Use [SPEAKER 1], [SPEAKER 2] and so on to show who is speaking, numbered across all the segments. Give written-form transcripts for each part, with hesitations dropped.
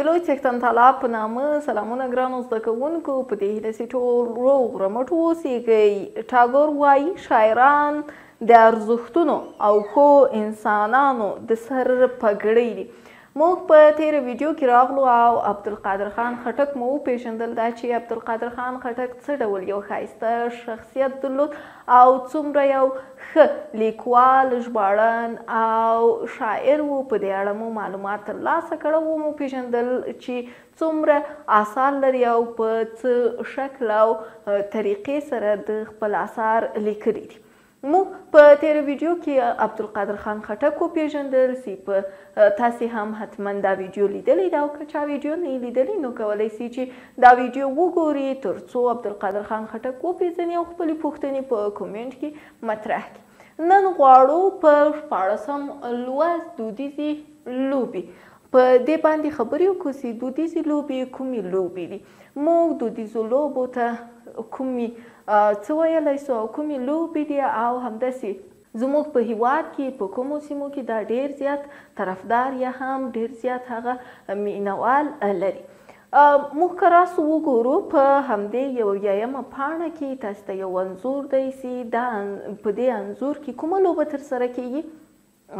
[SPEAKER 1] لوی څښتن تعالی په نامه سلامونه ګرانو زده کوونکو په دې هیله چې ټول روغ رمټ اوسئ. ټاګور وایي شاعران د ارزښتونو او ښو انسانانو د سر پګړۍ دي. موږ په تیره ویډیو کې راغلو او عبدالقادر خان خټک مو وپېژندل دا چې عبدالقادر خان خټک څه ډول یو ښایسته شخصیت درلود او څومره یو ښه لیکوال ژباړن او شاعر و. په دې اړه مو معلومات ترلاسه کړه و مو پېژندل چې څومره آثار لري او په څه شکل او طریقې سره د خپل آثار لیکلي دي. موږ په تیره ویډیو کې عبدالقادر خان خټک وپېژندل چې تاسې هم حتما دا ویډیو لیدلی ده او که چا ویډیو نه یې لیدلی نو کولی سي چې دا ویډیو وګوري تر څو عبدالقادر خان خټک وپېژني او خپلې پوښتنې په کومنټ کې مطرح کړي. نن غواړو په 14 لوست دودیزې لوبې په دې باندې خبرې وکړو چې دودیزې لوبې کومې لوبې دي. موږ دودیزو لوبو ته کومې څه ویلی سو او کومې لوبې دي او همداسې زموږ په هیواد کې په کومو سیمو کې دا ډېر زیات طرفدار یا هم ډېر زیات هغه مینوال لري. موږ که راسو وګورو په همدې یو یایمه پاڼه کې تاسو ته یو انځور دی چې دا په دې انځور کې کومه لوبه ترسره کیږي.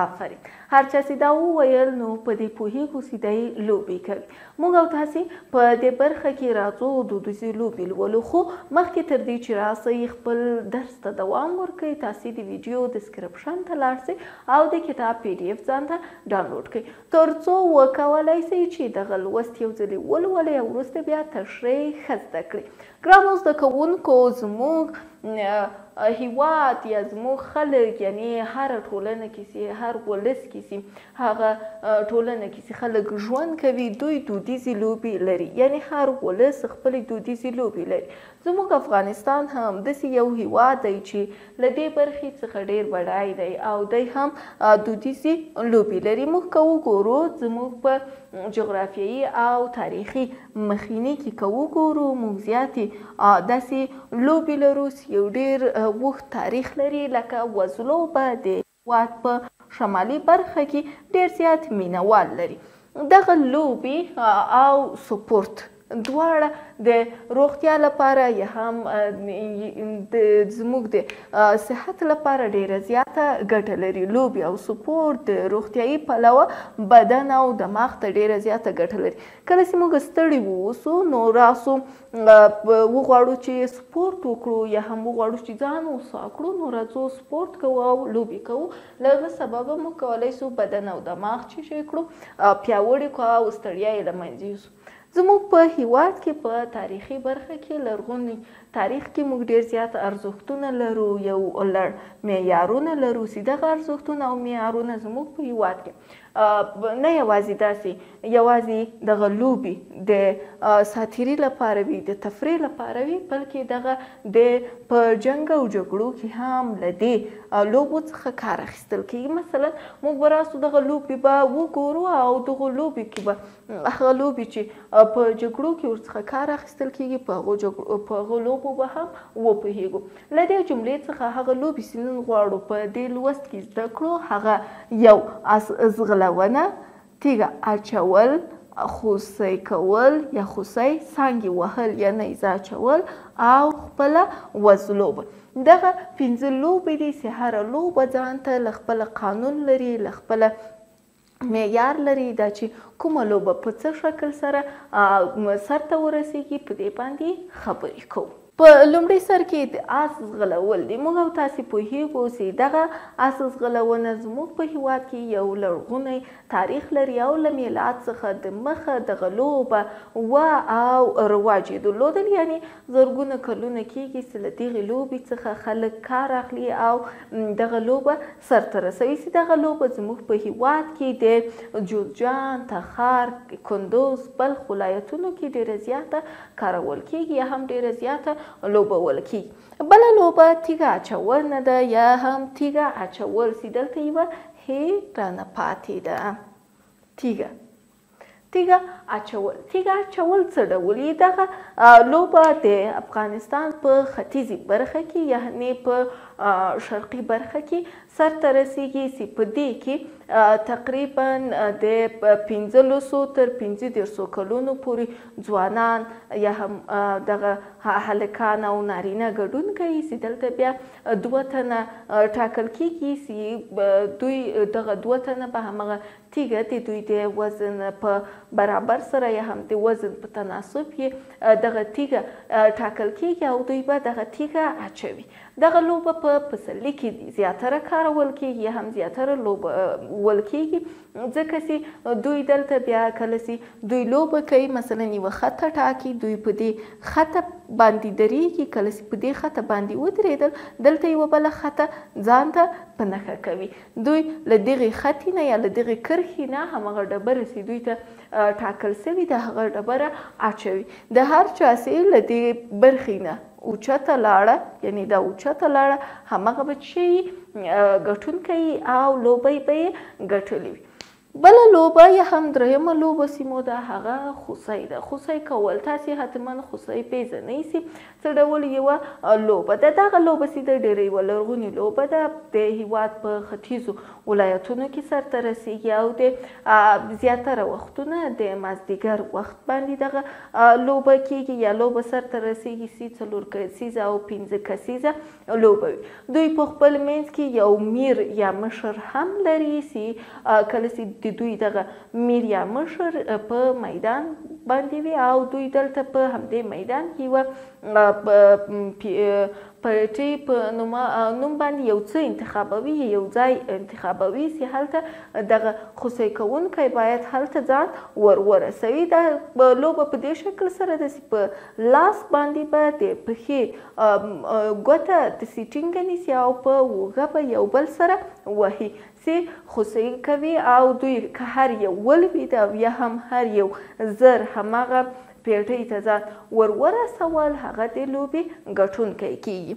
[SPEAKER 1] آفرین، هر چا چې دا وویل نو په دې پوهیږو چې دی لوبې کوي. موږ او تاسې په دې برخه کې راځو دودیزې لوبې لولو، خو مخکې تر دې چې راسئ خپل درس ته دوام ورکوئ تاسې د ویډیو ډسکرپشن ته لاړ شئ او د کتاب PDF ځان ته ډاونلوډ کړئ تر څو وکولی شئ چې دغه لوست یو ځلې ولولئ او وروسته بیا تشریح ښه زده کړئ. ګرانو زده کوونکو، زموږ هیواد یا زموږ خلک یعنی هره ټولنه کې چې هر ولس کې چې هغه ټولنه کې چې خلک ژوند کوي دوی دودیزې لوبې لري، یعنی هر ولس خپلې دودیزې لوبې لري. زموږ افغانستان هم داسې یو هیواد دی چې له دې برخې څخه ډېر بډای دی او دی هم دودیزې لوبې لري. موږ که وګورو زموږ په جغرافیایي او تاریخي مخینې کې که وګورو موږ زیاتې داسې لوبې لرو چې یو ډېر اوږد تاریخ لري، لکه وزلوبه د هیواد په شمالي برخه کې ډېر زیات مینوال لري. دغه لوبې او سپورت دواړه د روغتیا لپاره یا هم زموږ د صحت لپاره ډیره زیاته ګټه لري. لوبې او سپورت د روغتیایي پلوه بدن او دماغ ته ډیره زیاته ګټه لري. کله چې موږ ستړي واوسو نو راسو وغواړو چې سپورت وکړو یا هم وغواړو چې ځان هوسا کړو نو راځو سپورت کوو او لوبې کوو. له هغه سببه موږ کولی سو بدن او دماغ چې شی کړو پیاوړي کړو او ستړیا یې له منځه یوسو. زموږ په هیواد کې په تاریخي برخه کې لرغوني تاریخ کې موږ ډېر زیات ارزښتونه لرو، یو لړ معیارونه لرو چې دغه ارزښتونه او معیارونه زموږ په هیواد کې نه یوازې داسې یوازې دغه لوبې د ساتیري لپاره وي، د تفریح لپاره وي، بلکې دغه د په جنګ او جګړو کې هم له دې لوبو څخه کار اخیستل کېږي. مثلا موږ به راسو دغه لوبې به وګورو او دغو لوبې کې به هغه لوبې چې په جګړو کې ورڅخه کار اخیستل کېږي په هغو لوبو به هم وپوهېږو. له دې جملې څخه هغه لوبې چې نن غواړو په دې لوست کې زده کړو هغه یو ځغلونه، تیږه اچول، خوسی کول یا خوسی، څانګې وهل یا نیزه اچول او خپله وزلوبه. دغه 5 لوبې دي چې هره لوبه ځان ته له خپله قانون لري، له خپله معیار لري، دا چې کومه لوبه په څه شکل سره سرته ورسیږي په دې باندې خبرې کوو. په لومړي سر کې د آس ځغلول دي. موږ او تاسې پوهیږو چې دغه آس ځغلونه زموږ په هیواد کې یو لرغونی تاریخ لري او له میلاد څخه د مخه دغه لوبه او رواج یې درلودل، یعنی زرګونه کلونه کېږي چې له دغې لوبې څخه خلک کار اخلي او دغه لوبه سرته رسوي. چې دغه لوبه زموږ په هیواد کې د جوزجان، تخار، کندوز، بلخ ولایتونو کې ډېره زیاته کارول کېږي یا هم ډېره زیاته لوبول کېږي. بله لوبه تیږه اچول نه ده یا هم تیږه اچول چې دلته یوه هې رانه پاتې ده. تیږه اچول څه ډول وي؟ دغه لوبه د افغانستان په ختیځي برخه کې یعنې په شرقي برخه کې سرته رسیږي چې په دې کې تقریبا د 15 تر 15 کلونو پورې ځوانان یا هم دغه هلکان او نارینه ګډون کوي چې دلته بیا 2 تنه ټاکل کیږي چې دوی دغه 2 تنه به همغه تیږه د دوی د وزن په برابر سره یا هم د وزن په تناسب یې دغه تیږه ټاکل کیږي او دوی به دغه تیږه اچوي. دغه لوبه په پسرلي کې زیاتره کارول کیږي یا هم زیاتره لوبه ول کیږي ځکه چې دوی دلته بیا کله چې دوی لوبه کوي مثلا یوه خطه ټاکي دوی په دې خطه باندې درېږي کله چې په دې خطه باندې ودرېدل دلته یوه بله خطه ځان ته په نښه کوي. دوی له دغې خطې نه یا له دغې کرښې نه همغه ډبره چې دوی ته ټاکل سوي د هغه ډبره اچوي. د هر چا چې له دې برخې نه اوچته لاړه یعنی دا اوچته لاړه همغه به چې ګټونکی او لوبه به یې ګټلې وي. بله لوبه یا هم درېیمه لوبه چې مو ده هغه خوسی ده. خوسی کول تاسې حتما خوسی پیژنئ چې څه ډول یوه لوبه ده. دغه لوبه چې ده ډېره یوه لرغونې لوبه ده د هېواد په ختیځو ولایتونو کې سرته رسیږي او د زیاتره وختونه د مازدیګر وخت باندې دغه لوبه کیږي یا لوبه سرته رسیږي چې 4 کسیزه او 5 کسیزه لوبه وي. دوی په خپل منځ کې یو میر یا مشر هم لري چې کله چې د دوی دغه میر یا مشر په میدان باندې وي او دوی دلته په همدې میدان کې یوه پارټي په نوم باندې یو څه انتخابوي یو ځای انتخابوي چې هلته دغه خوسی کوونکی باید هلته ځان ورسوي. دا لوبه په دې شکل سره ده چې په لاس باندې به د پښې ګوته داسې ټینګه نیسي او په اوږه به یو بل سره وهي چې خوسی کوي او دوی که هر یو ولوېد او یا هم هر یو زر همغه پیټۍ ته ځان ورسول هغه د لوبې ګټونکی کیږي.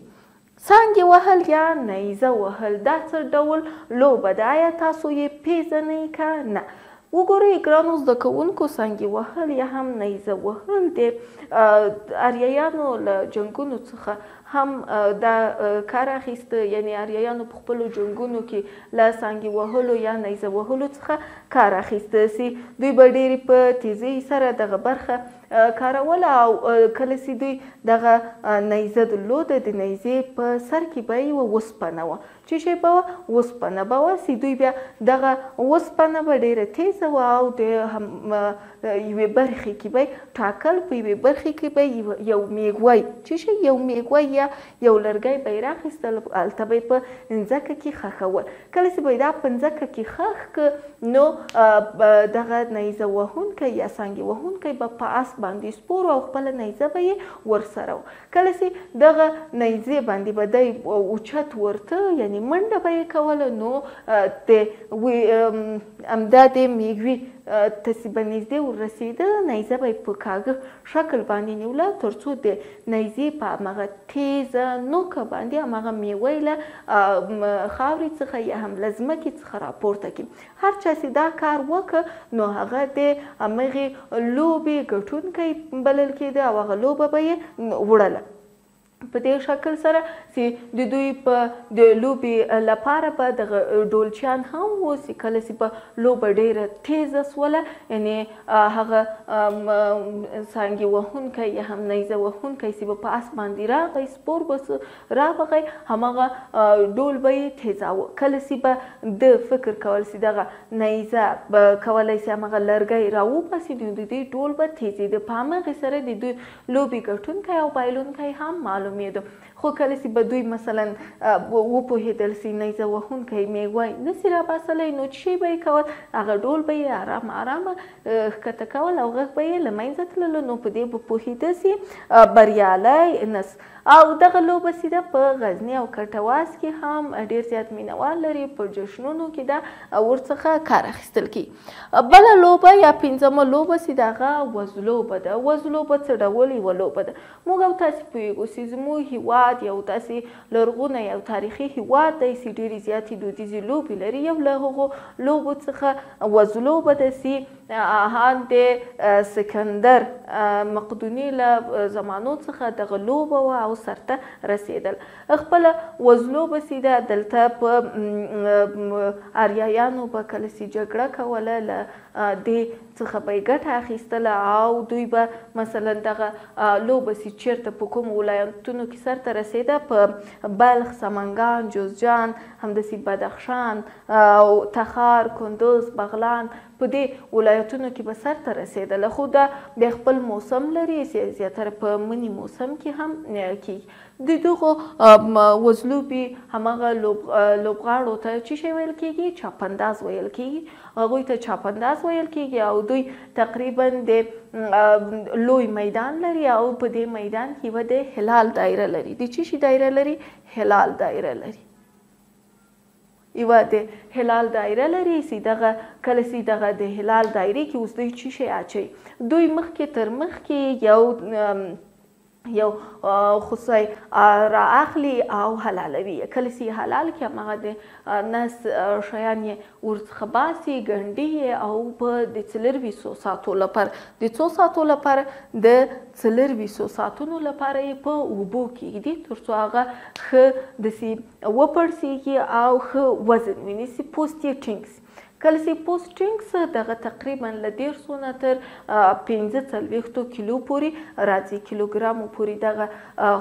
[SPEAKER 1] څانګې وهل یا نیزه وهل دا څه ډول لوبه ده؟ آیا تاسو یې پیژنئ که نه؟ وګورئ ګرانو زده کوونکو څانګې وهل یا هم نیزه وهل د اریایانو له جنګونو څخه هم دا کار اخیسته یعنی اریایانو په خپلو جنګونو کې له څانګې وهلو یا نیزه وهلو څخه کار اخیسته چې دوی به ډېرې په تیزۍ سره دغه برخه کاروله او کله چې دوی دغه نیزه درلوده د نیزې په سر کې به یوه وسپنه وه چې شی به وه وسپنه به وه چې دوی بیا دغه وسپنه به ډېره تیزه وه او د یوې برخې کې به ټاکل په یوې برخې کې به یو میږوی چې شی یو میږوی یا یو لرګی به یې راخیستل هلته به یې په ځمکه کې ښخول. کله چې به یې دا په ځمکه کې ښخ کړه نو دغه نیزه وهونکی یا څانګې وهونکی به په اس باندې سپور او خپله نیزه به یې ورسره وه. کله چې دغه نیزې باندې به دی اوچت ورته یعنی منډه به یې کوله نو د همدا د میږوي ته چې به نږدې وررسېده نیزه به یې په کاږه شکل باندې نیوله تر څو د نیزې په همغه تیزه نوکه باندې همغه میوه له خاورې څخه یا هم له ځمکې څخه راپورته کړي. هر چا چې دا کار وکړ نو هغه د همغې لوبې ګټونکی بلل کېده او هغه لوبه به یې وړله. په دې شکل سره چې د دوی په د لوبې لپاره به دغه ډولچیان هم و چې کله چې به لوبه ډېره تیزه سوله یعنی هغه څانګې وهونکی یا هم نیزه وهونکی چې به په اس باندې راغی سپور به راغی همغه ډول به یې تیزاوه. کله چې به د فکر کول چې دغه نیزه به کولی شي همغه لرګی راوباسي نو د دې ډول به تیزېده. په همغې سره د دوی لوبې ګټونکی او بایلونکی هم معلوم خو کله چې به دوی مثلا وپوهېدل چې نیزه وهونکی میږوی نسي راباسلی نو څه شی به یې کول هغه ډول به یې ارام ارامه ښکته کول او غږ به یې له منځه تللو نو په دې به پوهېده چې بریالی نس. او دغه لوبه چې ده په غزني او کټواز کې هم ډېر زیات مینوال لري. په جشنونو کې ده ورڅخه کار اخیستل کیږي. بله لوبه یا 5مه لوبه چې ده هغه وزلوبه ده. وزلوبه څه ډول یوه لوبه ده؟ موږ او تاسې پوهېږو چې زموږ هېواد یو داسې لرغونی او تاریخي هېواد دی چې ډېرې زیاتې دودیزې لوبې لري. یو له هغو لوبو څخه وزلوبه ده چې هان د سکندر مقدوني له زمانو څخه دغه لوبه وه او سرته رسېدل. خپله وزلوبه سي ده دلته په اریایانو به کله سي جګړه کوله له دې څخه به یې ګټه اخیستله او دوی به مثلا دغه لوبه سي چېرته په کومو ولایتونو کې سرته رسېده په بلخ، سمنګان، جوزجان، همداسې بدخشان او تخار، کندوز، بغلان په دې ولایتونو کې به سرته رسېدله. خو دا بیا خپل موسم لري، زیاتره په مني موسم کې هم کیږي. د دغو وزلوبې هماغه لوبغاړو ته څه شی ویل کیږي؟ چاپنداز ویل کیږي. هغوی ته چاپنداز ویل کیږي او دوی تقریبا د لوی میدان لري او په دې میدان کې به د هلال دایره لري. د څه شي دایره لري؟ هلال دایره لري. یوه د هلال دایره لري. سیدغه کله سیدغه د هلال دایرې کې اوس دوی څه شی اچوي؟ دوی مخکې تر مخکې یو خوسی را اخلي او حلالوي. کله چې حلال کړي هماغه د نس شیان یې ورڅخه باسي، ګنډي او په د 24 ساعتو لپاره د څو ساعتو لپاره د 24 ساعتونو لپاره یې په اوبو کې ږدي تر څو هغه ښه داسې وپړسېږي او ښه وزن ونیسي، پوست یې ټینګ سي. کله چې پوست ټینګ سه دغه تقریبا له 150 نه تر 45 کیلو پورې راځي، کیلوګرامو پورې دغه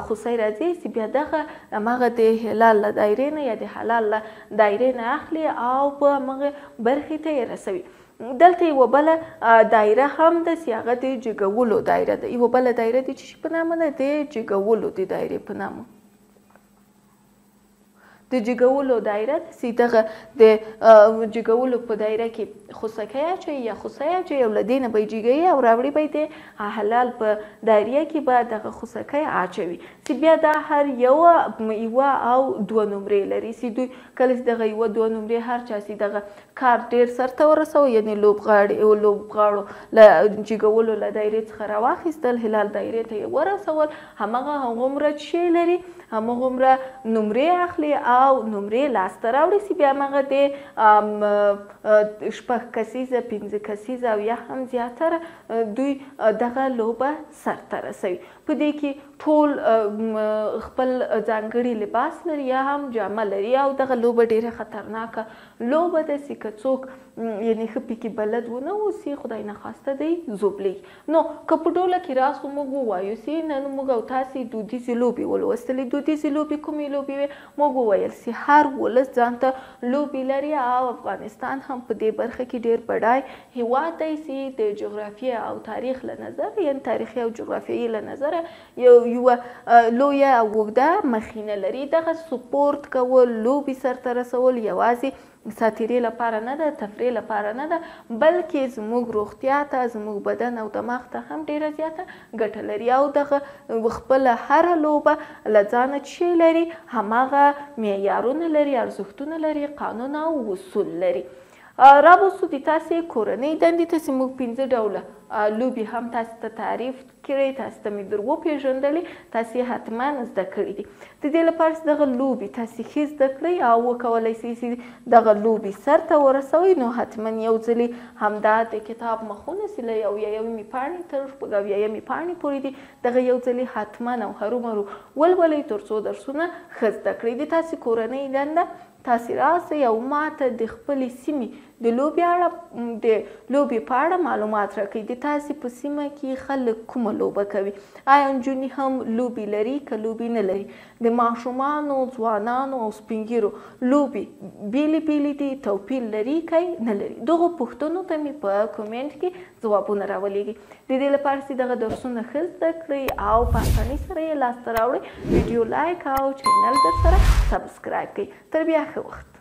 [SPEAKER 1] خوسی راځي چې بیا دغه هماغه د هلال له دایرې نه یا د حلال له دایرې نه اخلي او په هماغه برخې ته یې رسوي. دلته یوه بله دایره هم ده چې هغه د جګولو دایره ده. یوه بله دایره د څه شي په نامه ده؟ د جګولو د دایرې په نامه. د جګولو دایره چې دغه د جګولو په دایره کې خوسکی اچوي یا خوسی اچوي او له دې نه به یې جګوي او راوړي به یې د حلال په دایره کې به دغه خوسکی اچوي چې بیا دا هر یوه او 2 نمرې لري. چې دوی کله چې دغه یوه 2 نمرې هر چا چې دغه کار ډېر سرته ورسوي، یعنې لوبغاړو له جګولو له دایرې څخه راواخیستل، هلال دایرې ته یې ورسول، هماغه هغومره څه لري، هماغومره نمرې اخلي او نمرې لاسته راوړي چې بیا هماغه د 6 کسیزه 5 کسیزه او یا هم زیاتره دوی دغه لوبه سرته رسوي. په دې کې ټول خپل ځانګړي لباس لري یا هم جامه لري او دغه لوبه ډېره خطرناکه لوبه ده چې که څوک یعنې ښه پکې بلد ونه اوسي خدای نخواسته دی زوبلیږي. نو که په ډوله کې راست موږ ووایو چې نن موږ او تاسې دودیزې لوبې ولوستلې. دودیزې لوبې کومې لوبې وې؟ موږ وویل چې هر ولس ځان ته لوبې لري او افغانستان هم په دې برخه کې ډېر بډای هېواد دی چې د جغرافیې او تاریخ له نظره، یعنې تاریخي او جغرافیایي له نظره یوه لویه او اوږده مخینه لري. دغه سپورت کول، لوبې سرته رسول یوازې ساتیرې لپاره نه ده، تفریح لپاره نه ده، بلکې زموږ روغتیا ته، زموږ بدن او دماغ ته هم ډېره زیاته ګټه لري او دغه خپله هره لوبه له ځانه څه لري؟ هماغه معیارونه لري، ارزښتونه لري، قانون او اصول لري. رابوسو د تاسې کورنۍ دندې ته چې موږ 5 ډوله لوبې هم تاسې ته تعریف کړئ، تاسې ته مې در وپېژندلې، تاسې حتما زده کړي دي. د دې لپاره چې دغه لوبې تاسې ښې زده کړئ او وکولی شئ چې دغه لوبې سرته ورسوئ، نو حتما یو ځلې همدا د کتاب مخونه چې له 1 پاڼې تر 6 پاڼې پورې دي، دغه یو ځلې حتما او هرومرو ولولئ تر څو درسونه ښه زده کړئ. د تاسې کورنۍ دنده تاسې راسئ او ماته د خپلې سیمې د لوبې په اړه معلومات راکړئ. د تاسې په سیمه کې خلک کومه لوبه کوي؟ آیا نجونې هم لوبې لري که لوبې نه لري؟ د ماشومانو، ځوانانو او سپین ږیرو لوبې بیلې بیلې دي، توپیر لري که نه لري؟ دغو پوښتنو ته مې په کومنټ کې ځوابونه راولېږئ. د دې لپاره چې دغه درسونه ښه زده کړئ او په اسانۍ سره یې لاسته راوړئ، ویډیو لایک او چینل در سره سبسکرایب کړئ. تر بیا ښه وخت.